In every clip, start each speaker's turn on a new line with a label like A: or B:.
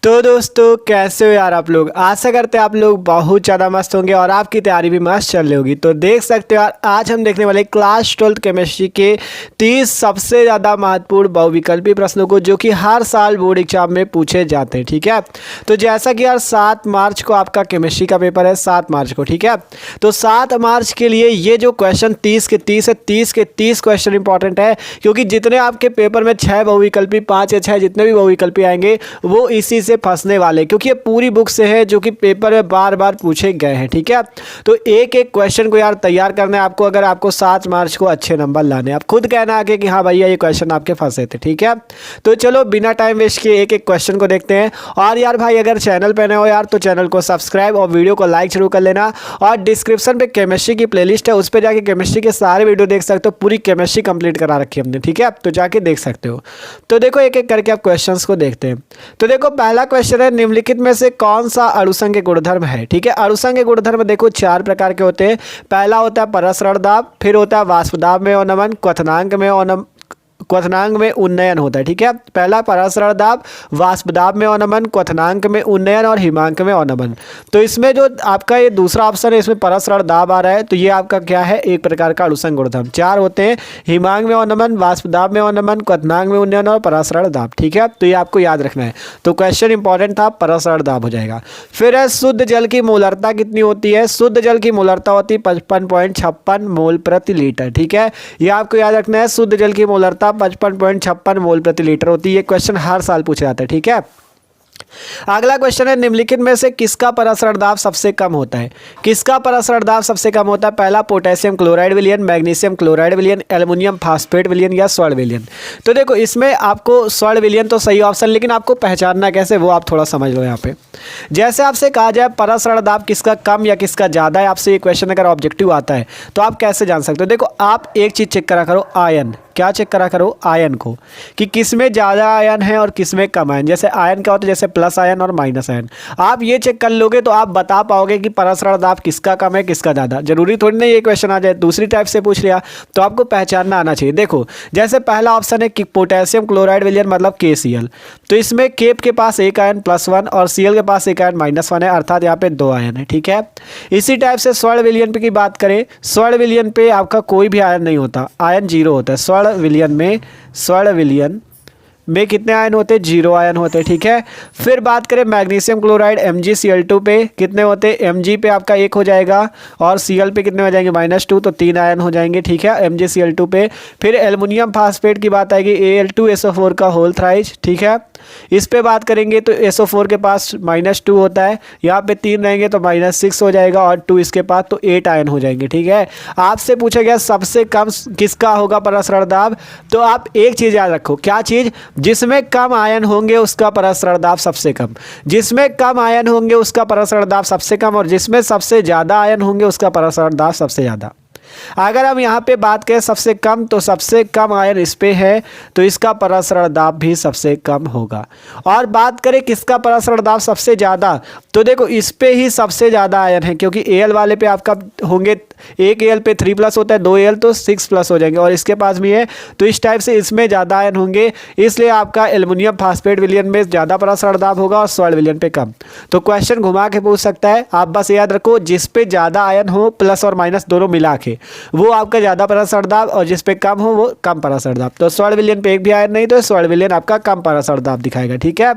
A: तो दोस्तों कैसे हो यार आप लोग। आशा करते हैं आप लोग बहुत ज़्यादा मस्त होंगे और आपकी तैयारी भी मस्त चल रही होगी। तो देख सकते हो यार, आज हम देखने वाले क्लास 12th केमिस्ट्री के 30 सबसे ज़्यादा महत्वपूर्ण बहुविकल्पी प्रश्नों को, जो कि हर साल बोर्ड एग्जाम में पूछे जाते हैं। ठीक है, तो जैसा कि यार 7 मार्च को आपका केमिस्ट्री का पेपर है, 7 मार्च को। ठीक है, तो 7 मार्च के लिए ये जो क्वेश्चन 30 के 30 है, 30 के 30 क्वेश्चन इंपॉर्टेंट है, क्योंकि जितने आपके पेपर में 6 बहुविकल्पी, 5 या 6 जितने भी बहुविकल्पी आएंगे वो इसी से फंसने वाले, क्योंकि ये पूरी बुक से है जो कि पेपर में बार बार पूछे गए हैं। ठीक है, तो एक एक क्वेश्चन को यार तैयार करना है आपको, अगर आपको 7 मार्च को अच्छे नंबर लाने। आप खुद कहना आगे कि हाँ भैया ये क्वेश्चन आपके फंसे थे। ठीक है, तो चलो बिना टाइम वेस्ट किए एक एक क्वेश्चन को देखते हैं। और यार भाई अगर चैनल पर नए हो यार तो चैनल को सब्सक्राइब और वीडियो को लाइक जरूर कर लेना। और डिस्क्रिप्शन पे केमिस्ट्री की प्लेलिस्ट है, उस पर जाके केमिस्ट्री के सारे वीडियो देख सकते हो। पूरी केमिस्ट्री कंप्लीट करा रखी है हमने। ठीक है, तो जाके देख सकते हो। तो देखो एक एक करके आप क्वेश्चंस को देखते हैं। तो देखो पहला क्वेश्चन है, निम्नलिखित में से कौन सा अणुसंघ गुणधर्म है। ठीक है, अणुसंघ गुणधर्म देखो 4 प्रकार के होते हैं। पहला होता है परसरण दाब, फिर होता है वाष्प दाब में अवनमन, क्वथनांक में उन्नयन होता है। ठीक है, पहला परसरण दाब, वाष्प दाब में अवनमन, क्वथनांक में उन्नयन और हिमांक में अवनमन। तो इसमें जो आपका ये दूसरा ऑप्शन है, इसमें परसरण दाब आ रहा है, तो ये आपका क्या है, एक प्रकार का अणुसंघ गुणधर्म। 4 होते हैं, हिमांक में अवनमन, वाष्प दाब में अवनमन, क्वथनांक में उन्नयन और परसरण दाब। ठीक है, तो ये आपको याद रखना है। तो क्वेश्चन इंपॉर्टेंट था, परसरण दाब हो जाएगा। फिर है शुद्ध जल की मोलरता कितनी होती है। शुद्ध जल की मोलरता होती है 55.56 मोल प्रति लीटर। ठीक है, ये आपको याद रखना है, शुद्ध जल की मोलरता 55.56 मोल प्रति लीटर होती है। ये क्वेश्चन हर साल पूछा जाता है। ठीक है, अगला क्वेश्चन है, निम्नलिखित में से किसका परसरण दाब सबसे कम होता है। किसका परसरण दाब सबसे कम होता है। पहला पोटेशियम क्लोराइड विलयन, मैग्नीशियम क्लोराइड विलयन, एल्युमिनियम फास्फेट विलयन या स्वर्ण विलयन। तो देखो इसमें आपको स्वर्ण विलयन तो सही ऑप्शन, लेकिन आपको पहचानना कैसे वो आप थोड़ा समझ लो। यहाँ पे जैसे आपसे कहा जाए परसरण दाब किसका कम या किसका ज़्यादा है, आपसे ये क्वेश्चन अगर ऑब्जेक्टिव आता है तो आप कैसे जान सकते हो। देखो आप एक चीज़ चेक करा करो, आयन। क्या चेक करा करो, आयन को, कि किस में ज़्यादा आयन है और किस में कम आयन। जैसे आयन क्या होता है, जैसे प्लस आयन और माइनस आयन। आप ये चेक कर लोगे तो आप बता पाओगे कि परसरण दाब किसका कम है किसका ज़्यादा। जरूरी थोड़ी नहीं ये क्वेश्चन आ जाए, दूसरी टाइप से पूछ लिया, तो आपको पहचानना आना चाहिए। देखो जैसे पहला ऑप्शन है कि पोटेशियम क्लोराइड विलयन मतलब KCl, तो इसमें केप के पास एक आयन +1 और Cl के पास एक आयन -1 है, अर्थात यहाँ पे 2 आयन है। ठीक है, इसी टाइप से स्वर्ण विलयन पे की बात करें, स्वर्ण विलयन पे आपका कोई भी आयन नहीं होता, आयन 0 होता है। स्वर्ण विलयन में कितने आयन होते हैं, 0 आयन होते हैं। ठीक है, फिर बात करें मैग्नीशियम क्लोराइड MgCl2 पे कितने होते हैं, Mg पे आपका 1 हो जाएगा और Cl पे कितने हो जाएंगे, -2, तो 3 आयन हो जाएंगे। ठीक है, MgCl2 पे। फिर एल्युमिनियम फास्फेट की बात आएगी, Al2SO4 का होल थ्राइज। ठीक है, इस पे बात करेंगे तो SO4 के पास -2 होता है, यहाँ पे 3 रहेंगे तो -6 हो जाएगा और 2 इसके पास, तो 8 आयन हो जाएंगे। ठीक है, आपसे पूछा गया सबसे कम किसका होगा परसरण दाब, तो आप एक चीज़ याद रखो, क्या चीज़, जिसमें कम आयन होंगे उसका परसरण दाब सबसे कम, जिसमें कम आयन होंगे उसका परसरण दाब सबसे कम, और जिसमें सबसे ज़्यादा आयन होंगे उसका परसरण दाब सबसे ज़्यादा। अगर हम यहाँ पे बात करें सबसे कम, तो सबसे कम आयन इस पे है, तो इसका परसरण दाब भी सबसे कम होगा। और बात करें किसका परसरण दाब सबसे ज़्यादा, तो देखो इस पे ही सबसे ज़्यादा आयन है, क्योंकि Al वाले पे आपका होंगे, एक Al पे 3+ होता है, 2 Al तो 6+ हो जाएंगे, और इसके पास भी है, तो इस टाइप से इसमें ज़्यादा आयन होंगे, इसलिए आपका एल्युमिनियम फास्फेट विलयन में ज़्यादा परसरण दाब होगा और स्वर्ण विलयन पे कम। तो क्वेश्चन घुमा के पूछ सकता है, आप बस याद रखो जिस पे ज़्यादा आयन हो, प्लस और माइनस दोनों मिला के, वो आपका ज़्यादा परसरण दाब, और जिस पे कम हो वो कम परसरण दाब। तो स्वर्ण विलयन पे एक भी आयन नहीं, तो स्वर्ण विलयन आपका कम परसरण दाब दिखाएगा। ठीक है,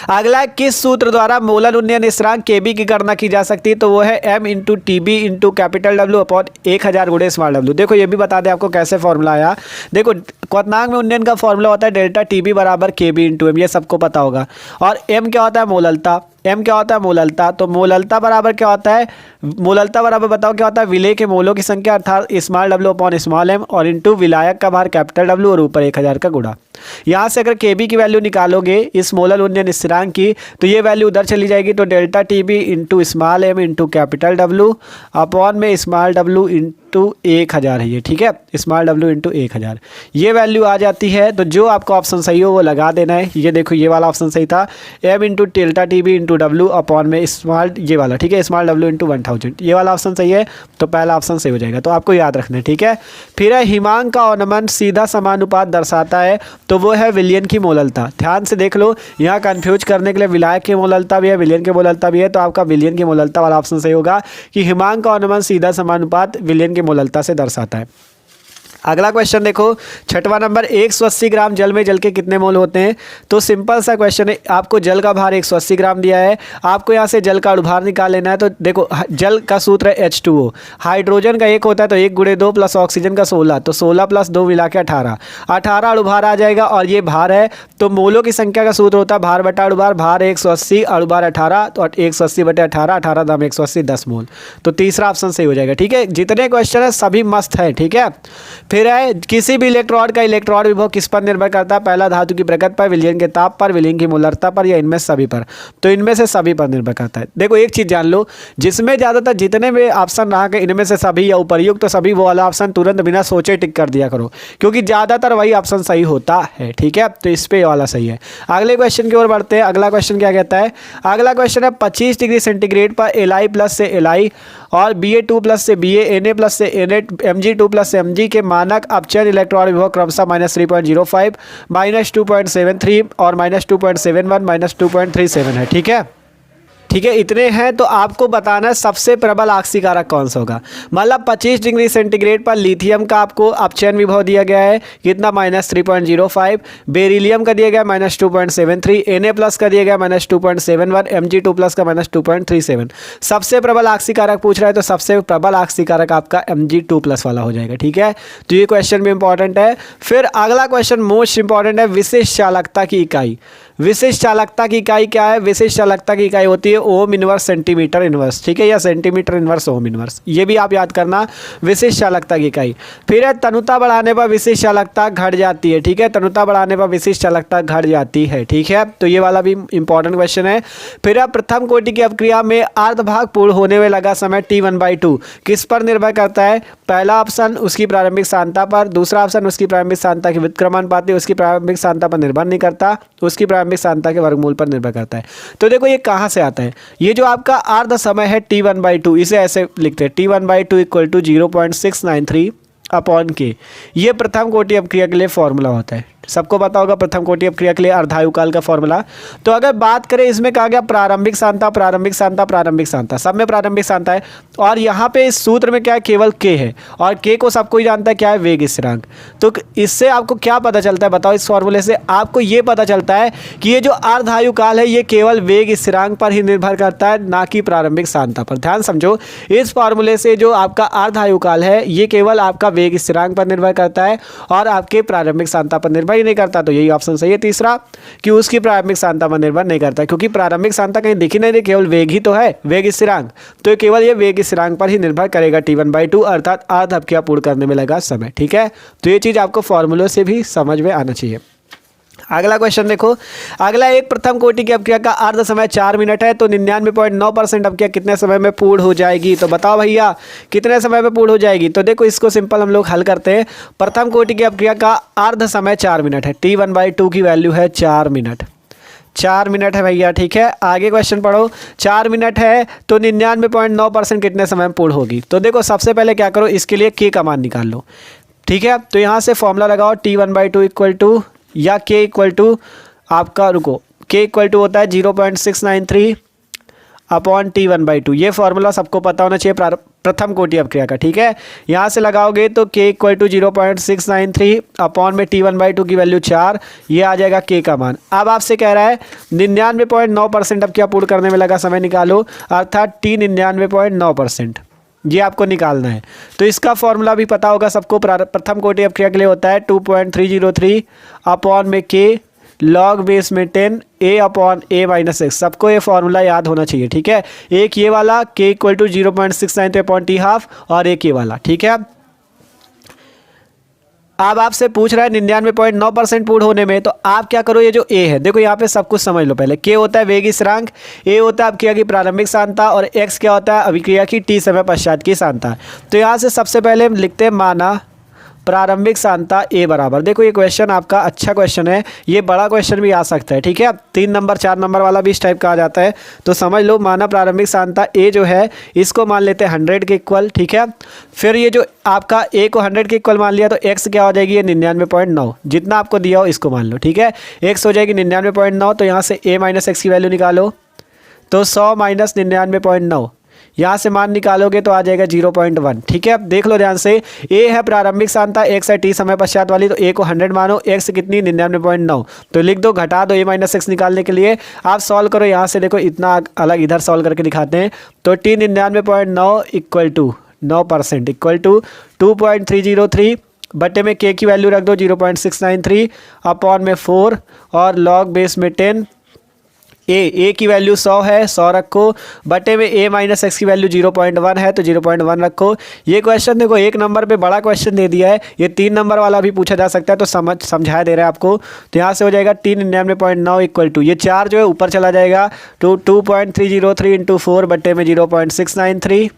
A: अगला किस सूत्र द्वारा मोलर उन्नयन स्थिरांक Kb की गणना की जा सकती है, तो वो है M × TB × W upon 1000 × small w। देखो ये भी बता दें आपको कैसे फॉर्मूला आया। देखो क्वथनांक में उन्नयन का फॉर्मूला होता है डेल्टा TB बराबर Kb × M, ये सबको पता होगा। और M क्या होता है, मोललता। M क्या होता है, मोललता। तो मोललता बराबर क्या होता है, मोललता बराबर बताओ क्या होता है, विलेय के मोलों की संख्या अर्थात small w upon small m, और इंटू विलायक का भार कैपिटल W और ऊपर 1000 का गुणा। यहाँ से अगर Kb की वैल्यू निकालोगे इस मोलर उन्नयन स्थिरांक की, तो ये वैल्यू उधर चली जाएगी, तो delta TB × small m × capital W upon में स्मॉल w इंटू 1000 है ये, ठीक है, स्मॉल w इंटू 1000 ये वैल्यू आ जाती है। तो जो आपका ऑप्शन सही हो वो लगा देना है। ये देखो ये वाला ऑप्शन सही था, m into delta T B into W upon में स्मॉल ये वाला, ठीक है, स्मॉल w इंटू 1000 ये वाला ऑप्शन सही है। तो पहला ऑप्शन सही हो जाएगा, तो आपको याद रखना है, ठीक है। फिर है हिमांक का अवनमन सीधा समानुपात दर्शाता है, तो वो है विलयन की मोललता। ध्यान से देख लो, यहाँ कंफ्यूज करने के लिए विलायक की मोललता भी है, विलयन की मोललता भी है, तो आपका विलयन की मोललता वाला ऑप्शन सही होगा कि हिमांक का अवनमन सीधा समानुपात विलयन की मोललता से दर्शाता है। अगला क्वेश्चन देखो, छठवां नंबर, 180 ग्राम जल में जल के कितने मोल होते हैं। तो सिंपल सा क्वेश्चन है, आपको जल का भार 180 ग्राम दिया है, आपको यहाँ से जल का अणुभार निकाल लेना है। तो देखो जल का सूत्र है H2O, हाइड्रोजन का 1 होता है तो 1 × 2 प्लस ऑक्सीजन का 16, तो 16 + 2 मिला के 18 अणुभार आ जाएगा। और ये भार है, तो मोलों की संख्या का सूत्र होता है भार बटा अणुभार, भार 180 अणुभार 18, तो 180 बटे 18, 18 दाम 180 10 मोल। तो तीसरा ऑप्शन सही हो जाएगा, ठीक है। जितने क्वेश्चन है सभी मस्त है, ठीक है। फिर है किसी भी इलेक्ट्रोड का इलेक्ट्रॉन विभव किस पर निर्भर करता है। पहला धातु की प्रकृति पर, विलयन के ताप पर, विलयन की मोलरता पर, या इनमें सभी पर। तो इनमें से सभी पर निर्भर करता है। देखो एक चीज जान लो, जिसमें ज्यादातर जितने भी ऑप्शन रहा कि इनमें से सभी या उपरयुक्त, तो सभी वो वाला ऑप्शन तुरंत बिना सोचे टिक कर दिया करो, क्योंकि ज्यादातर वही ऑप्शन सही होता है, ठीक है। तो इस पे वाला सही है। अगले क्वेश्चन की ओर बढ़ते हैं। अगला क्वेश्चन क्या कहता है, अगला क्वेश्चन है 25 डिग्री सेंटीग्रेड पर Li+ से Li और Ba2+ से Ba, Na+ से Na, Mg2+ से Mg के मानक अपचयन इलेक्ट्रॉन विभव क्रमशः -3.05, -2.73 और -2.71, -2.37 है, ठीक है। ठीक है, इतने हैं। तो आपको बताना है सबसे प्रबल आक्सीकारक कौन सा होगा। मतलब 25 डिग्री सेंटीग्रेड पर लिथियम का आपको अपचयन विभव दिया गया है कितना, -3.05, बेरिलियम का दिया गया -2.73, Na+ का दिया गया -2.71, Mg2+ का -2.37। सबसे प्रबल आक्सीकारक पूछ रहा है, तो सबसे प्रबल आक्सीकारक आपका Mg2+ वाला हो जाएगा, ठीक है। तो ये क्वेश्चन भी इंपॉर्टेंट है। फिर अगला क्वेश्चन मोस्ट इंपॉर्टेंट है, विशिष्ट चालकता की इकाई। विशिष्ट चालकता की इकाई क्या है। विशिष्ट चालकता की इकाई होती है ओम इनवर्स सेंटीमीटर इनवर्स, ठीक है, या सेंटीमीटर इनवर्स ओम इनवर्स, ये भी आप याद करना, विशिष्ट चालकता की इकाई। फिर है तनुता बढ़ाने पर विशिष्ट चालकता घट जाती है, ठीक है, तनुता बढ़ाने पर विशिष्ट चालकता घट जाती है, ठीक है। तो ये वाला भी इंपॉर्टेंट क्वेश्चन है। फिर है प्रथम कोटि की अपक्रिया में अर्धभाग पूर्ण होने में लगा समय T1/2 किस पर निर्भर करता है। पहला ऑप्शन उसकी प्रारंभिक सांद्रता पर, दूसरा ऑप्शन उसकी प्रारंभिक सांद्रता की व्युत्क्रमानुपाती, उसकी प्रारंभिक सांद्रता पर निर्भर नहीं करता, उसकी प्रारंभिक सांद्रता के वर्गमूल पर निर्भर करता है। तो देखो ये कहाँ से आता है, ये जो आपका अर्ध समय है T1/2, इसे ऐसे लिखते हैं T1/2 = 0.693 अपॉन के। ये प्रथम कोटि अपक्रिया के लिए फॉर्मूला होता है, सबको पता होगा प्रथम कोटि अपक्रिया के लिए अर्धायुकाल का फॉर्मूला। तो अगर बात करें, इसमें कहा गया प्रारंभिक सांद्रता, प्रारंभिक सांद्रता, प्रारंभिक सांद्रता, सब में प्रारंभिक सांद्रता है। और यहाँ पे इस सूत्र में क्या है, केवल के है, और के को सबको ही जानता है क्या है, वेग स्थिरांक। तो इससे आपको क्या पता चलता है बताओ, इस फॉर्मूले से आपको ये पता चलता है कि ये जो अर्धायुकाल है ये केवल वेग स्थिरांक पर ही निर्भर करता है, ना कि प्रारंभिक सांद्रता पर। ध्यान समझो, इस फॉर्मूले से जो आपका अर्धायुकाल है ये केवल आपका वेग स्थिरांक पर निर्भर करता है और आपके प्रारंभिक सांद्रता पर निर्भर ही नहीं करता। तो यही ऑप्शन सही है तीसरा, कि उसकी प्रारंभिक सांद्रता पर निर्भर नहीं करता, क्योंकि प्रारंभिक सांद्रता कहीं दिखी नहीं, केवल वेग ही तो है, वेग स्थिरांक। तो केवल ये वेग स्थिरांक पर ही निर्भर करेगा T1/2, अर्थात अर्ध अपक्रिया पूर्ण करने में लगा समय, ठीक है। तो ये चीज आपको फॉर्मूलों से भी समझ में आना चाहिए। अगला क्वेश्चन देखो, अगला एक प्रथम कोटि की अपक्रिया का अर्ध समय 4 मिनट है, तो 99.9% अपक्रिया कितने समय में पूर्ण हो जाएगी। तो बताओ भैया कितने समय में पूर्ण हो जाएगी। तो देखो इसको सिंपल हम लोग हल करते हैं। प्रथम कोटि की अपक्रिया का अर्ध समय 4 मिनट है, T1/2 की वैल्यू है 4 मिनट, 4 मिनट है भैया, ठीक है। आगे क्वेश्चन पढ़ो, 4 मिनट है तो 99.9% कितने समय में पूर्ण होगी। तो देखो सबसे पहले क्या करो, इसके लिए के का मान निकाल लो, ठीक है। तो यहाँ से फॉर्मूला लगाओ T1/2 = या के = आपका, रुको, के = होता है 0.693 अपॉन T1/2। ये फॉर्मूला सबको पता होना चाहिए प्रथम कोटि अपक्रिया का, ठीक है। यहाँ से लगाओगे तो के = 0.693 अपॉन में T1/2 की वैल्यू 4, ये आ जाएगा के का मान। अब आपसे कह रहा है 99.9% अपक्रिया पूर्ण करने में लगा समय निकालो, अर्थात T 99.9%, ये आपको निकालना है। तो इसका फॉर्मूला भी पता होगा सबको, प्रथम कोटि अपक्रिया के लिए होता है 2.303 अपॉन में के log बेस में 10 a अपॉन a - x। सबको ये फॉर्मूला याद होना चाहिए, ठीक है। एक ये वाला k = 0.693 अपॉन T half और एक ये वाला, ठीक है। अब आपसे पूछ रहा है 99.9% पूर्ण होने में, तो आप क्या करो, ये जो ए है देखो यहाँ पे सब कुछ समझ लो पहले। के होता है वेग स्थिरांक, ए होता है अभिक्रिया की प्रारंभिक सांद्रता और एक्स क्या होता है अभिक्रिया की टी समय पश्चात की सांद्रता। तो यहाँ से सबसे पहले हम लिखते हैं माना प्रारंभिक सांद्रता ए बराबर, देखो ये क्वेश्चन आपका अच्छा क्वेश्चन है, ये बड़ा क्वेश्चन भी आ सकता है, ठीक है। 3 नंबर 4 नंबर वाला भी इस टाइप का आ जाता है, तो समझ लो माना प्रारंभिक सांद्रता ए जो है इसको मान लेते हैं 100 के इक्वल, ठीक है। फिर ये जो आपका ए को 100 के इक्वल मान लिया तो एक्स क्या हो जाएगी, ये 99.9, जितना आपको दिया हो इसको मान लो, ठीक है। एक्स हो जाएगी 99.9, तो यहाँ से ए माइनस एक्स की वैल्यू निकालो, तो 100 माइनस 99.9, यहाँ से मान निकालोगे तो आ जाएगा 0.1, ठीक है। अब देख लो ध्यान से, ए है प्रारंभिक सांद्रता, एक्स है टी समय पश्चात वाली, तो ए को 100 मानो, एक्स कितनी 99.9, तो लिख दो, घटा दो ए माइनस एक्स निकालने के लिए। आप सॉल्व करो, यहाँ से देखो इतना अलग इधर सॉल्व करके दिखाते हैं, तो T 99.9 equal to 9% equal to 2.303 बटे में के की वैल्यू रख दो 0.693 अपॉन में 4 और लॉग बेस में 10। ए की वैल्यू 100 है, 100 रखो, बटे में ए माइनस एक्स की वैल्यू 0.1 है तो 0.1 रखो। ये क्वेश्चन देखो 1 नंबर पे बड़ा क्वेश्चन दे दिया है, ये 3 नंबर वाला भी पूछा जा सकता है, तो समझाया दे रहा है आपको। तो यहाँ से हो जाएगा 99.9 इक्वल टू, ये 4 जो है ऊपर चला जाएगा, तो 2.303 इंटू 4 बटे में 0.693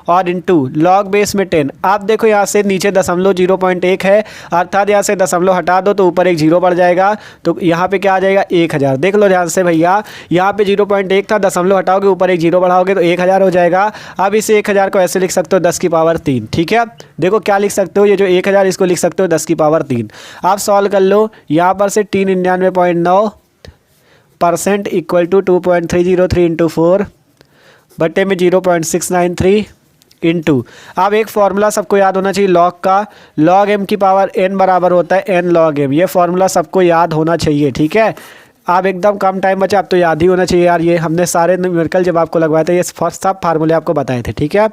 A: और इंटू लॉग बेस में 10। आप देखो यहाँ से नीचे दशमलव 0.1 है, अर्थात यहाँ से दशमलव हटा दो तो ऊपर एक जीरो बढ़ जाएगा, तो यहाँ पे क्या आ जाएगा 1000। देख लो ध्यान से भैया, यहाँ पे 0.1 था, दशमलव हटाओगे ऊपर एक जीरो बढ़ाओगे तो 1000 हो जाएगा। अब इसे 1000 को ऐसे लिख सकते हो 10 की पावर 3, ठीक है। देखो क्या लिख सकते हो, ये जो 1000 इसको लिख सकते हो 10 की पावर 3। आप सॉल्व कर लो, यहाँ पर से 99.9% इक्वल टू 2.303 इंटू 4 बटे में 0.693 इंटू, अब एक फॉर्मूला सबको याद होना चाहिए लॉग का, लॉग एम की पावर एन बराबर होता है एन लॉग एम, ये फॉर्मूला सबको याद होना चाहिए, ठीक है। अब एकदम कम टाइम बचा, अब तो याद ही होना चाहिए यार, ये हमने सारे न्यूमेरिकल जब आपको लगवाए थे ये सब फार्मूले आपको बताए थे, ठीक है।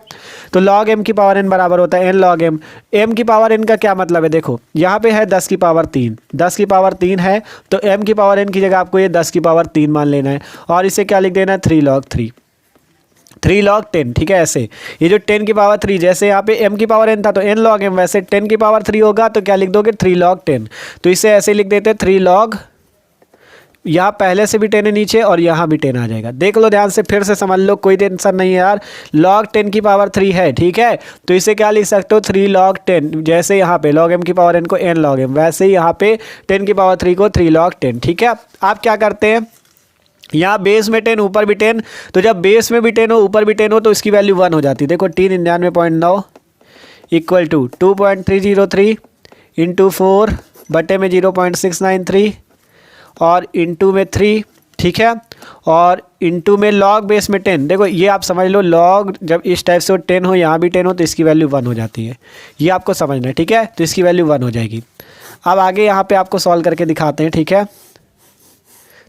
A: तो लॉग एम की पावर एन बराबर होता है एन लॉग एम। एम की पावर एन का क्या मतलब है, देखो यहाँ पे है 10 की पावर 3, 10 की पावर 3 है, तो एम की पावर एन की जगह आपको ये 10 की पावर 3 मान लेना है, और इसे क्या लिख देना है 3 log 3, 3 log 10, ठीक है। ऐसे ये जो 10 की पावर 3, जैसे यहाँ पे m की पावर n था तो n log m, वैसे 10 की पावर 3 होगा तो क्या लिख दोगे 3 log 10, तो इसे ऐसे लिख देते हैं 3 log, यहाँ पहले से भी 10 है नीचे और यहाँ भी 10 आ जाएगा। देख लो ध्यान से, फिर से समझ लो, कोई टेंशन नहीं है यार, log 10 की पावर 3 है, ठीक है, तो इसे क्या लिख सकते हो 3 log 10, जैसे यहाँ पे log m की पावर n को n log m, वैसे ही यहाँ पे 10 की पावर 3 को 3 log 10, ठीक है। आप क्या करते हैं, यहाँ बेस में 10 ऊपर भी 10, तो जब बेस में भी 10 हो ऊपर भी 10 हो तो इसकी वैल्यू 1 हो जाती है। देखो 99.9 इक्वल टू 2.303 इंटू 4 बटे में 0.693 और इंटू में 3, ठीक है, और इंटू में लॉग बेस में 10। देखो ये आप समझ लो, लॉग जब इस टाइप से 10 हो यहाँ भी 10 हो तो इसकी वैल्यू 1 हो जाती है, ये आपको समझना है, ठीक है। तो इसकी वैल्यू 1 हो जाएगी। अब आगे यहाँ पे आपको सॉल्व करके दिखाते हैं, ठीक है।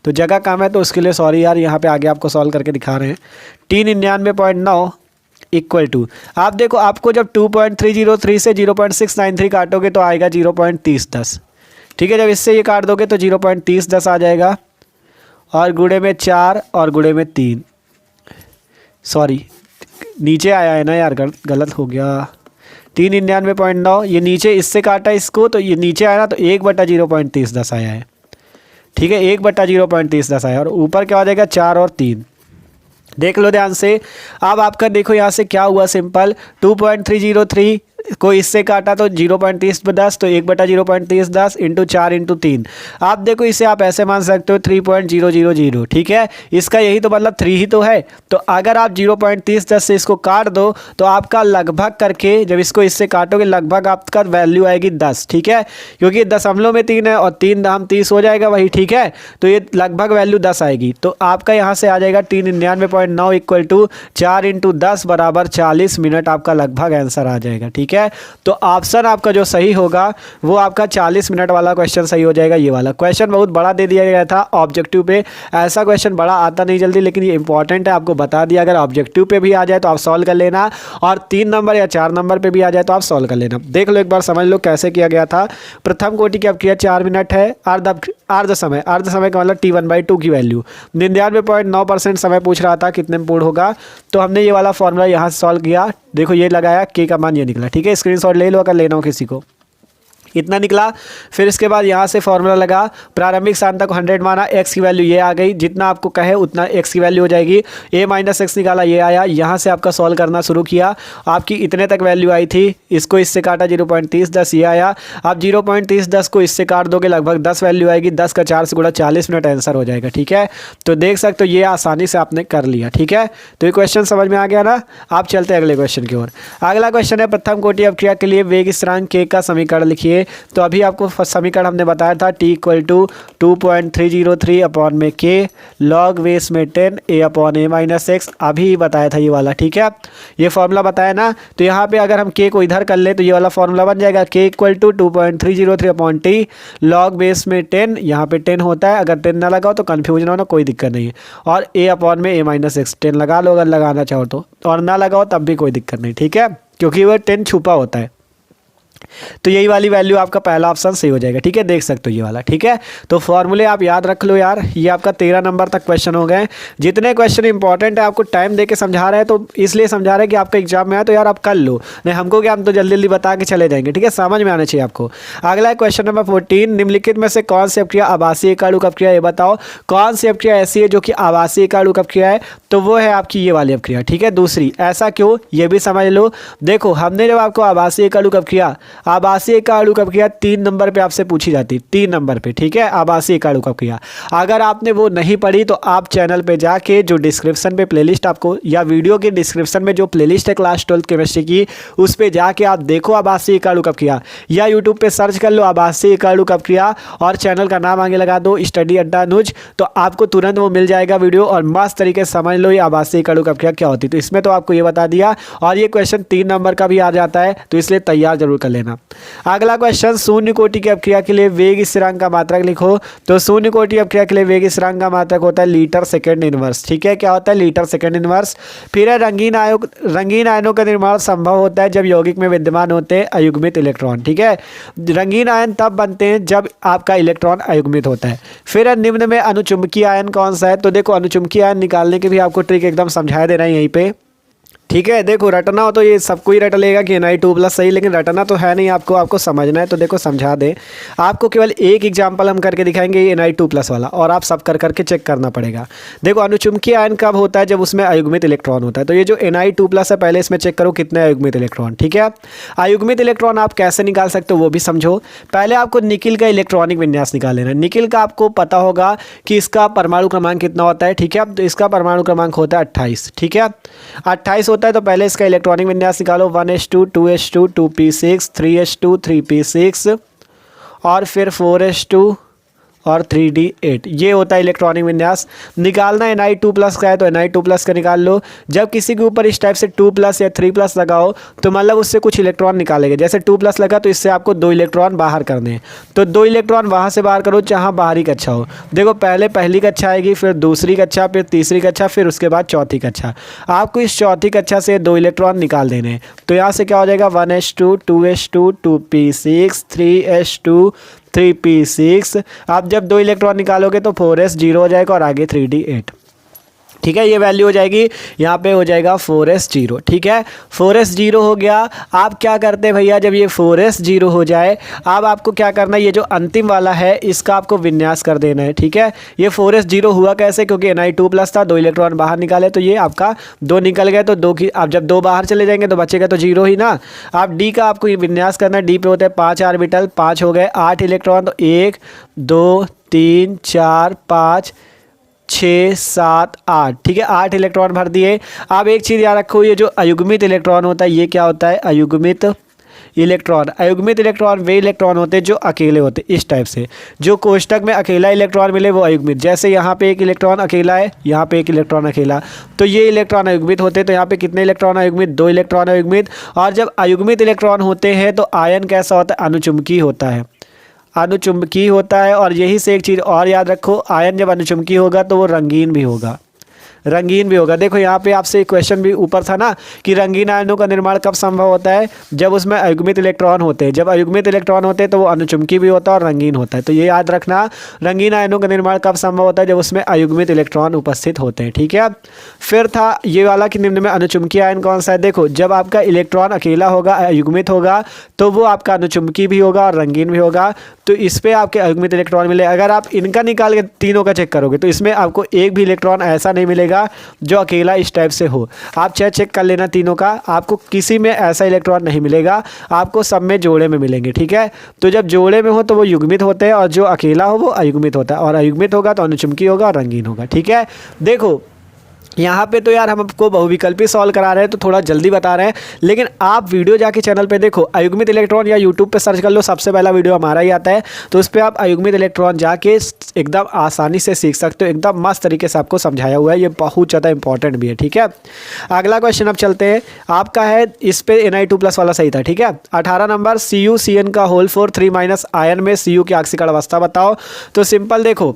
A: तो जगह कम है तो उसके लिए सॉरी यार, यहाँ पे आगे आपको सॉल्व करके दिखा रहे हैं। 99.9 इक्वल टू, आप देखो आपको जब 2.303 से 0.693 काटोगे तो आएगा 0.3010, ठीक है। जब इससे ये काट दोगे तो 0.3010 आ जाएगा, और गुणे में 4 और गुणे में 3, सॉरी नीचे आया है ना यार, गलत हो गया। 99.9 ये नीचे इससे काटा इसको तो ये नीचे आया ना, तो 1/0.3010 आया है, ठीक है, 1/0.3010 आया, और ऊपर क्या हो जाएगा 4 और 3। देख लो ध्यान से, अब आपका देखो यहाँ से क्या हुआ, सिंपल 2.303 को इससे काटा तो 0.3010, तो 1/0.3010 इंटू 4 इंटू 3। आप देखो इसे आप ऐसे मान सकते हो 3.000, ठीक है, इसका यही तो मतलब 3 ही तो है। तो अगर आप 0.3010 से इसको काट दो तो आपका लगभग करके जब इसको इससे काटोगे लगभग आपका वैल्यू आएगी 10, ठीक है, क्योंकि दशमलव में 3 है और 3 दाम 30 हो जाएगा वही, ठीक है। तो ये लगभग वैल्यू 10 आएगी, तो आपका यहाँ से आ जाएगा 99.9 इक्वल टू 4 इंटू 10 बराबर 40 मिनट, आपका लगभग आंसर आ जाएगा, ठीक है। तो ऑप्शन आपका जो सही होगा वो आपका 40 मिनट वाला क्वेश्चन सही हो जाएगा। ये वाला क्वेश्चन बहुत बड़ा दे दिया गया था ऑब्जेक्टिव पे, ऐसा क्वेश्चन बड़ा आता नहीं जल्दी, लेकिन ये इंपॉर्टेंट है, आपको बता दिया। अगर ऑब्जेक्टिव पे भी आ जाए तो आप सॉल्व कर लेना, और 3 नंबर या 4 नंबर पे भी आ जाए तो आप सॉल्व कर लेना। देख लो एक बार, समझ लो कैसे किया गया था। प्रथम कोटि की अपक्रिया 4 मिनट है, अर्ध समय का मतलब T1/2 की वैल्यू 99.9% समय पूछ रहा था कितने में पूर्ण होगा, तो हमने ये वाला फॉर्मूला यहाँ से सॉल्व किया। देखो ये लगाया, के का मान ये निकला, ठीक है। स्क्रीनशॉट ले लो अगर लेना हो किसी को। इतना निकला। फिर इसके बाद यहाँ से फॉर्मूला लगा, प्रारंभिक सांद्रता को 100 माना, एक्स की वैल्यू ये आ गई, जितना आपको कहे उतना एक्स की वैल्यू हो जाएगी। a माइनस एक्स निकाला, ये आया। यहाँ से आपका सॉल्व करना शुरू किया, आपकी इतने तक वैल्यू आई थी, इसको इससे काटा 0.3010 ये आया। आप 0.3010 को इससे काट दोगे लगभग 10 वैल्यू आएगी, 10 का 4 से गुणा 40 मिनट आंसर हो जाएगा। ठीक है, तो देख सकते हो ये आसानी से आपने कर लिया। ठीक है, तो ये क्वेश्चन समझ में आ गया ना। आप चलते हैं अगले क्वेश्चन की ओर। अगला क्वेश्चन है प्रथम कोटि अपक्रिया के लिए वेग स्थिरांक k का समीकरण लिखिए। तो अभी आपको समीकरण हमने बताया था t इक्वल टू 2.303 अपॉन में k लॉग बेस में 10 a upon a minus x, अभी बताया था ये वाला। ठीक है, ये फॉर्मूला बताया ना। तो यहाँ पे अगर हम k को इधर कर ले तो ये वाला फॉर्मूला बन जाएगा, k equal to 2.303 upon t log base में 10, यहाँ पे 10 होता है, अगर 10 ना लगाओ तो कन्फ्यूजन होना, कोई दिक्कत नहीं है। और a अपॉन में a माइनस एक्स, 10 लगा लो अगर लगाना चाहो तो, और ना लगाओ तब भी कोई दिक्कत नहीं। ठीक है, क्योंकि वो 10 छुपा होता है। तो यही वाली वैल्यू आपका पहला ऑप्शन सही हो जाएगा। ठीक है, देख सकते हो ये वाला। ठीक है, तो फॉर्मूले आप याद रख लो यार। ये आपका 13 नंबर तक क्वेश्चन हो गए। जितने क्वेश्चन इंपॉर्टेंट है आपको टाइम दे के समझा रहे हैं, तो इसलिए समझा रहे हैं कि आपका एग्जाम में आए तो यार आप कर लो, नहीं हमको क्या, हम तो जल्दी जल्दी बता के चले जाएंगे। ठीक है, समझ में आना चाहिए आपको। अगला है क्वेश्चन नंबर 14, निम्नलिखित में से कौन सी अपक्रिया आभासीय एकाणु अपक्रिया, ये बताओ कौन सी अपक्रिया ऐसी है जो कि आभासीय एकाणु अपक्रिया है। तो वो है आपकी ये वाली अपक्रिया। ठीक है, दूसरी, ऐसा क्यों ये भी समझ लो। देखो हमने जब आपको आभासीय एकाणु अपक्रिया, आभासीय एकाणु अपक्रिया 3 नंबर पे आपसे पूछी जाती, 3 नंबर पे। ठीक है, आभासीय एकाणु अपक्रिया अगर आपने वो नहीं पढ़ी तो आप चैनल पे जाके जो डिस्क्रिप्शन पे प्लेलिस्ट आपको, या वीडियो के डिस्क्रिप्शन में जो प्लेलिस्ट है क्लास 12 केमिस्ट्री की, उस पे जाके आप देखो आभासीय एकाणु अपक्रिया, या यूट्यूब पे सर्च कर लो आभासीय एकाणु अपक्रिया और चैनल का नाम आगे लगा दो स्टडी अड्डा अनुज, तो आपको तुरंत वो मिल जाएगा वीडियो, और मस्त तरीके से समझ लो ये आभासीय एकाणु अपक्रिया क्या होती है। तो इसमें तो आपको ये बता दिया, और ये क्वेश्चन 3 नंबर का भी आ जाता है, तो इसलिए तैयार जरूर कर लेना। अगला क्वेश्चन, शून्य कोटि की अपक्रिया के लिए वेग स्थिरांक का मात्रक लिखो। तो शून्य कोटि अपक्रिया के लिए वेग स्थिरांक का मात्रक होता है लीटर सेकंड इनवर्स। ठीक है, क्या होता है, लीटर सेकंड इनवर्स। फिर है रंगीन आयनों का निर्माण संभव होता है जब यौगिक में विद्यमान होते हैं अयुग्मित इलेक्ट्रॉन। ठीक है, रंगीन आयन तब बनते हैं जब आपका इलेक्ट्रॉन अयुग्मित होता है। फिर है निम्न में अनुचुंबकीय आयन कौन सा है। तो देखो अनुचुंबकीय आयन निकालने की भी आपको ट्रिक एकदम समझा दे रहा है यहीं पे। ठीक है, देखो रटना हो तो ये सबको ही रट लेगा कि Na2+ सही, लेकिन रटना तो है नहीं, आपको समझना है। तो देखो समझा दे, आपको केवल एक एग्जाम्पल हम करके दिखाएंगे ये Na2+ वाला, और आप सब कर करके चेक करना पड़ेगा। देखो अनुचुंबकीय आयन कब होता है, जब उसमें अयुग्मित इलेक्ट्रॉन होता है। तो ये जो Na2+ है, पहले इसमें चेक करो कितने अयुग्मित इलेक्ट्रॉन। ठीक है, अयुग्मित इलेक्ट्रॉन आप कैसे निकाल सकते हो वो भी समझो। पहले आपको निकिल का इलेक्ट्रॉनिक विन्यास निकाल लेना। निकिल का आपको पता होगा कि इसका परमाणु क्रमांक कितना होता है। ठीक है, तो इसका परमाणु क्रमांक होता है 28। ठीक है, 28 होता है। तो पहले इसका इलेक्ट्रॉनिक विन्यास निकालो, 1s2 2s2 2p6 3s2 3p6 और फिर 4s2 और 3d8, ये होता है इलेक्ट्रॉनिक विन्यास। निकालना Na2+ का है तो Na2+ का निकाल लो। जब किसी के ऊपर इस टाइप से 2+ या 3+ लगाओ तो मतलब उससे कुछ इलेक्ट्रॉन निकालेंगे। जैसे 2+ लगा तो इससे आपको 2 इलेक्ट्रॉन बाहर करने हैं, तो 2 इलेक्ट्रॉन वहाँ से बाहर करो जहाँ बाहरी कक्षा हो। देखो पहले पहली कक्षा आएगी, फिर दूसरी कक्षा, फिर तीसरी कक्षा, फिर उसके बाद चौथी कक्षा। आपको इस चौथी कक्षा से 2 इलेक्ट्रॉन निकाल देने हैं। तो यहाँ से क्या हो जाएगा, 1s2 2s2 2p6 3s2 3p6। आप जब 2 इलेक्ट्रॉन निकालोगे तो 4s 0 हो जाएगा और आगे 3d8। ठीक है, ये वैल्यू हो जाएगी, यहाँ पे हो जाएगा 4s 0। ठीक है, 4s 0 हो गया। आप क्या करते हैं भैया, जब ये 4s 0 हो जाए, अब आपको क्या करना है, ये जो अंतिम वाला है इसका आपको विन्यास कर देना है। ठीक है, ये 4s 0 हुआ कैसे, क्योंकि Na2+ था, 2 इलेक्ट्रॉन बाहर निकाले तो ये आपका 2 निकल गए। तो 2 की आप जब 2 बाहर चले जाएंगे तो बचेगा तो 0 ही ना। आप डी का आपको ये विन्यास करना है। डी पे होते हैं 5 ऑर्बिटल, 5 हो गए, 8 इलेक्ट्रॉन, तो 1 2 3 4 5 6 7 8। ठीक है, 8 इलेक्ट्रॉन भर दिए। अब एक चीज़ याद रखो, ये जो अयुग्मित इलेक्ट्रॉन होता है ये क्या होता है, अयुग्मित इलेक्ट्रॉन। अयुग्मित इलेक्ट्रॉन वे इलेक्ट्रॉन होते हैं जो अकेले होते हैं, इस टाइप से। जो कोष्टक में अकेला इलेक्ट्रॉन मिले वो अयुग्मित। जैसे यहाँ पे एक इलेक्ट्रॉन अकेला है, यहाँ पे एक इलेक्ट्रॉन अकेला, तो ये इलेक्ट्रॉन अयुग्मित होते हैं। तो यहाँ पे कितने इलेक्ट्रॉन अयुग्मित, 2 इलेक्ट्रॉन अयुग्मित। और जब अयुग्मित इलेक्ट्रॉन होते हैं तो आयन कैसा होता है, अनुचुंबकीय होता है, अनुचुंबकीय होता है। और यही से एक चीज़ और याद रखो, आयन जब अनुचुंबकीय होगा तो वो रंगीन भी होगा। रंगीन भी होगा। देखो यहाँ पे आपसे एक क्वेश्चन भी ऊपर था ना कि रंगीन आयनों का निर्माण कब संभव होता है, जब उसमें अयुग्मित इलेक्ट्रॉन होते हैं। जब अयुग्मित इलेक्ट्रॉन होते हैं तो वो अनुचुंबकीय भी होता है और रंगीन होता है। तो ये याद रखना, रंगीन आयनों का निर्माण कब संभव होता है, जब उसमें अयुग्मित इलेक्ट्रॉन उपस्थित होते हैं। ठीक है, फिर था ये वाला कि निम्न में अनुचुंबकीय आयन कौन सा है। देखो जब आपका इलेक्ट्रॉन अकेला होगा, अयुग्मित होगा, तो वो आपका अनुचुंबकीय भी होगा और रंगीन भी होगा। तो इस पे आपके अयुग्मित इलेक्ट्रॉन मिले। अगर आप इनका निकाल के तीनों का चेक करोगे तो इसमें आपको एक भी इलेक्ट्रॉन ऐसा नहीं मिलेगा जो अकेला इस टाइप से हो। आप चाहे चेक कर लेना तीनों का, आपको किसी में ऐसा इलेक्ट्रॉन नहीं मिलेगा, आपको सब में जोड़े में मिलेंगे। ठीक है, तो जब जोड़े में हो तो वो युग्मित होते हैं और जो अकेला हो वो अयुग्मित होता है, और अयुग्मित होगा तो अनुचुंबकीय होगा और रंगीन होगा। ठीक है, देखो यहाँ पे तो यार हम आपको बहुविकल्पी सॉल्व करा रहे हैं तो थोड़ा जल्दी बता रहे हैं, लेकिन आप वीडियो जाके चैनल पे देखो, अयुग्मित इलेक्ट्रॉन या यूट्यूब पे सर्च कर लो, सबसे पहला वीडियो हमारा ही आता है। तो उस पर आप अयुग्मित इलेक्ट्रॉन जाके एकदम आसानी से सीख सकते हो, एकदम मस्त तरीके से आपको समझाया हुआ है, ये बहुत ज़्यादा इंपॉर्टेंट भी है। ठीक है, अगला क्वेश्चन अब चलते हैं, आपका है इस पे Na2+ वाला सही था। ठीक है, 18 नंबर CuCN का होल 4 3- आयन में Cu की आक्सीकरण अवस्था बताओ। तो सिंपल देखो,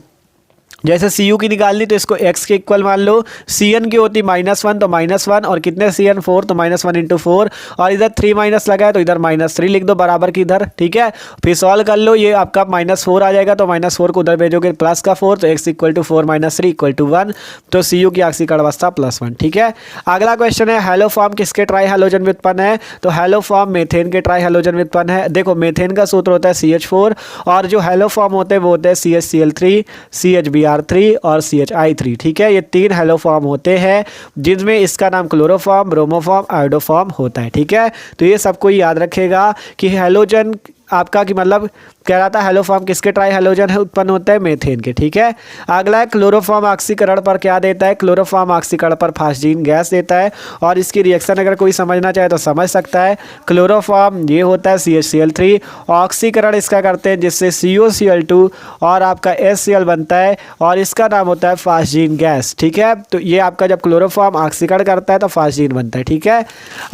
A: जैसे Cu की निकालनी तो इसको x के इक्वल मान लो, Cn की होती -1 तो -1, और कितने Cn 4 तो -1 × 4, और इधर 3 लगा है तो इधर -3 लिख दो बराबर की इधर। ठीक है, फिर सॉल्व कर लो, ये आपका -4 आ जाएगा तो -4 को उधर भेजोगे प्लस का 4, तो x = 4 - 3 = 1, तो Cu की आक्सीकरण अवस्था +1। ठीक है, अगला क्वेश्चन है हैलो फॉर्म किसके ट्राई हैलोजन में उत्पन्न है। तो हैलो फॉर्म मेथेन के ट्राई हैलोजन में उत्पन्न है। देखो मेथेन का सूत्र होता है CH4, और जो हैलो फॉर्म होते हैं वो होते हैं CHCl3, CHBr3 और CHI3। ठीक है, ये 3 हैलो फॉर्म होते हैं जिनमें इसका नाम क्लोरोफॉर्म, ब्रोमोफॉर्म, आयोडोफॉर्म होता है। ठीक है, तो ये सबको याद रखेगा कि हैलोजन आपका कि मतलब कह रहा था हैलो फॉर्म किसके ट्राई हैलोजन है उत्पन्न होता है, मेथेन के। ठीक है, अगला है क्लोरोफॉर्म ऑक्सीकरण पर क्या देता है। क्लोरोफॉर्म ऑक्सीकरण पर फास्जीन गैस देता है, और इसकी रिएक्शन अगर कोई समझना चाहे तो समझ सकता है। क्लोरोफॉर्म ये होता है CHCl3, ऑक्सीकरण इसका करते हैं जिससे COCl2 और आपका HCl बनता है, और इसका नाम होता है फास्जीन गैस। ठीक है, तो ये आपका जब क्लोरोफॉर्म ऑक्सीकरण करता है तो फास्जीन बनता है। ठीक है,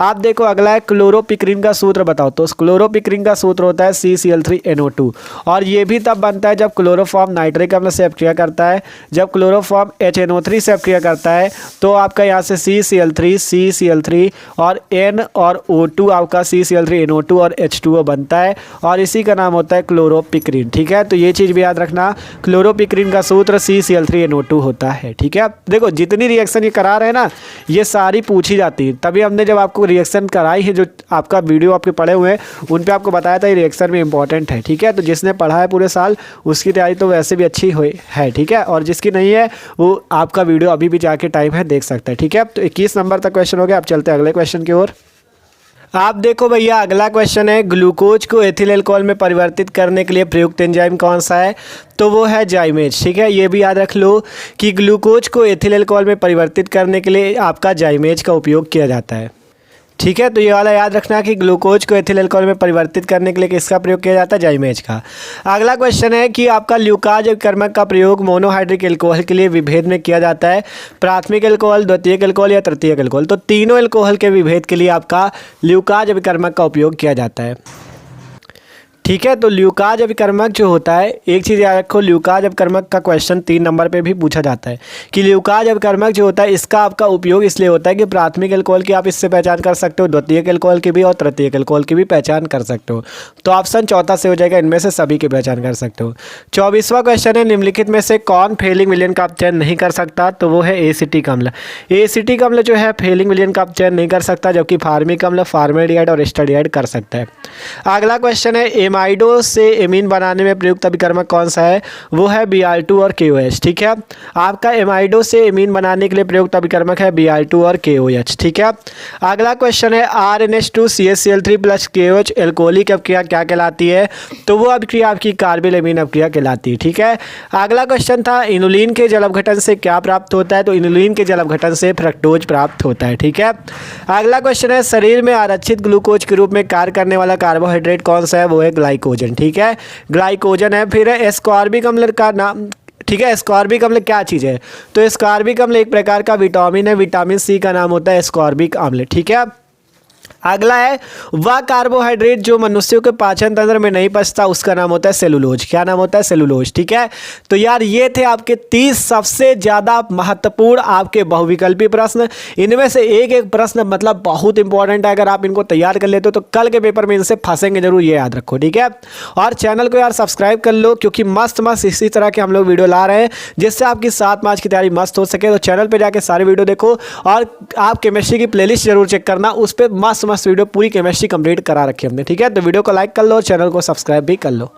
A: आप देखो अगला है क्लोरोपिक्रीन का सूत्र बताओ। तो क्लोरोपिक्रीन का सूत्र होता है CCl3NO2, और ये भी तब बनता है जब क्लोरोफॉर्म नाइट्रिक अम्ल से अपक्रिया करता है। जब क्लोरोफॉर्म HNO3 से अपक्रिया करता है तो आपका यहाँ से CCl3 और N और O2 आपका CCl3NO2 और H2O बनता है, और इसी का नाम होता है क्लोरोपिक्रीन। ठीक है, तो ये चीज़ भी याद रखना, क्लोरोपिक्रीन का सूत्र CCl3NO2 होता है। ठीक है, देखो जितनी रिएक्शन ये करा रहे हैं ना, ये सारी पूछी जाती है, तभी हमने जब आपको रिएक्शन कराई है, जो आपका वीडियो आपके पढ़े हुए हैं उन पे आपको बताया था ये रिएक्शन में इंपॉर्टेंट है। ठीक है, तो जिसने पढ़ा है पूरे साल उसकी तैयारी तो वैसे भी अच्छी हुई है। ठीक है, और जिसकी नहीं है वो आपका वीडियो अभी भी जाके टाइम है देख सकता है। ठीक है, तो 21 नंबर तक क्वेश्चन हो गया। अब चलते हैं अगले क्वेश्चन की ओर। आप देखो भैया अगला क्वेश्चन है, ग्लूकोज को एथिल अल्कोहल में परिवर्तित करने के लिए प्रयुक्त एंजाइम कौन सा है। तो वो है जाइमेज। ठीक है, ये भी याद रख लो कि ग्लूकोज को एथिल अल्कोहल में परिवर्तित करने के लिए आपका जाइमेज का उपयोग किया जाता है। ठीक है, तो ये वाला याद रखना कि ग्लूकोज को एथिल अल्कोहल में परिवर्तित करने के लिए किसका प्रयोग किया जाता है, जाइमेज का। अगला क्वेश्चन है कि आपका ल्यूकाज अभिकर्मक का प्रयोग मोनोहाइड्रिक अल्कोहल के लिए विभेद में किया जाता है, प्राथमिक अल्कोहल, द्वितीयक अल्कोहल या तृतीयक अल्कोहल। तो तीनों अल्कोहल के विभेद के लिए आपका ल्यूकाज अभिकर्मक का उपयोग किया जाता है। ठीक है, तो ल्यूकाज अभिकर्मक जो होता है, एक चीज़ याद रखो, ल्यूकाज अभिकर्मक का क्वेश्चन 3 नंबर पे भी पूछा जाता है कि ल्यूकाज अभिकर्मक जो होता है इसका आपका उपयोग इसलिए होता है कि प्राथमिक अल्कोहल की आप इससे पहचान कर सकते हो, द्वितीयक अल्कोहल की भी और तृतीयक अल्कोहल की भी पहचान कर सकते हो। तो ऑप्शन चौथा से हो जाएगा, इनमें से सभी की पहचान कर सकते हो। 24वां क्वेश्चन है, निम्नलिखित में से कौन फेलिंग विलयन का अपचयन नहीं कर सकता। तो वो है एसिटिक अम्ल। एसिटिक अम्ल जो है फेलिंग विलयन का अपचयन नहीं कर सकता, जबकि फार्मिक अम्ल फॉर्मेल्डिहाइड और एस्टल्डिहाइड कर सकता है। अगला क्वेश्चन है, एमाइडो से एमीन बनाने में प्रयुक्त अभिकर्मक कौन सा है। वो है Br2 और KOH। ठीक है, आपका एमाइडो से एमीन बनाने के लिए प्रयुक्त अभिकर्मक है Br2 और KOH। ठीक है, अगला क्वेश्चन है, RNH2 CHCl3 + KOH एल्कोहलिक अपक्रिया क्या कहलाती है। तो वो अभिक्रिया आपकी कार्बिल एमीन अपक्रिया कहलाती है। ठीक है, अगला क्वेश्चन था, इनुलिन के जल अपघटन से क्या प्राप्त होता है। तो इनुलिन के जल अपघटन से फ्रक्टोज प्राप्त होता है। ठीक है, अगला क्वेश्चन है, शरीर में आरक्षित ग्लूकोज के रूप में कार्य करने वाला कार्बोहाइड्रेट कौन सा है। वो है ग्लाइकोजन। ठीक है, ग्लाइकोजन है। फिर है एस्कॉर्बिक अम्ल का नाम। ठीक है, एस्कॉर्बिक अम्ल क्या चीज़ है। तो एस्कॉर्बिक अम्ल एक प्रकार का विटामिन है, विटामिन C का नाम होता है एस्कॉर्बिक अम्ल। ठीक है, अगला है वह कार्बोहाइड्रेट जो मनुष्यों के पाचन तंत्र में नहीं पचता, उसका नाम होता है सेलुलोज। क्या नाम होता है? सेलुलोज। ठीक है, तो यार ये थे आपके 30 सबसे ज्यादा महत्वपूर्ण आपके बहुविकल्पी प्रश्न। इनमें से एक एक प्रश्न मतलब बहुत इंपॉर्टेंट है, अगर आप इनको तैयार कर लेते हो तो कल के पेपर में इनसे फंसेंगे जरूर, ये याद रखो। ठीक है, और चैनल को यार सब्सक्राइब कर लो, क्योंकि मस्त मस्त इसी तरह के हम लोग वीडियो ला रहे हैं जिससे आपकी 7 मार्च की तैयारी मस्त हो सके। तो चैनल पे जाके सारे वीडियो देखो, और आप केमिस्ट्री की प्लेलिस्ट जरूर चेक करना, उस पर मस्त मस्त वीडियो पूरी केमिस्ट्री कंप्लीट करा रखी हमने। ठीक है, तो वीडियो को लाइक कर लो, चैनल को सब्सक्राइब भी कर लो।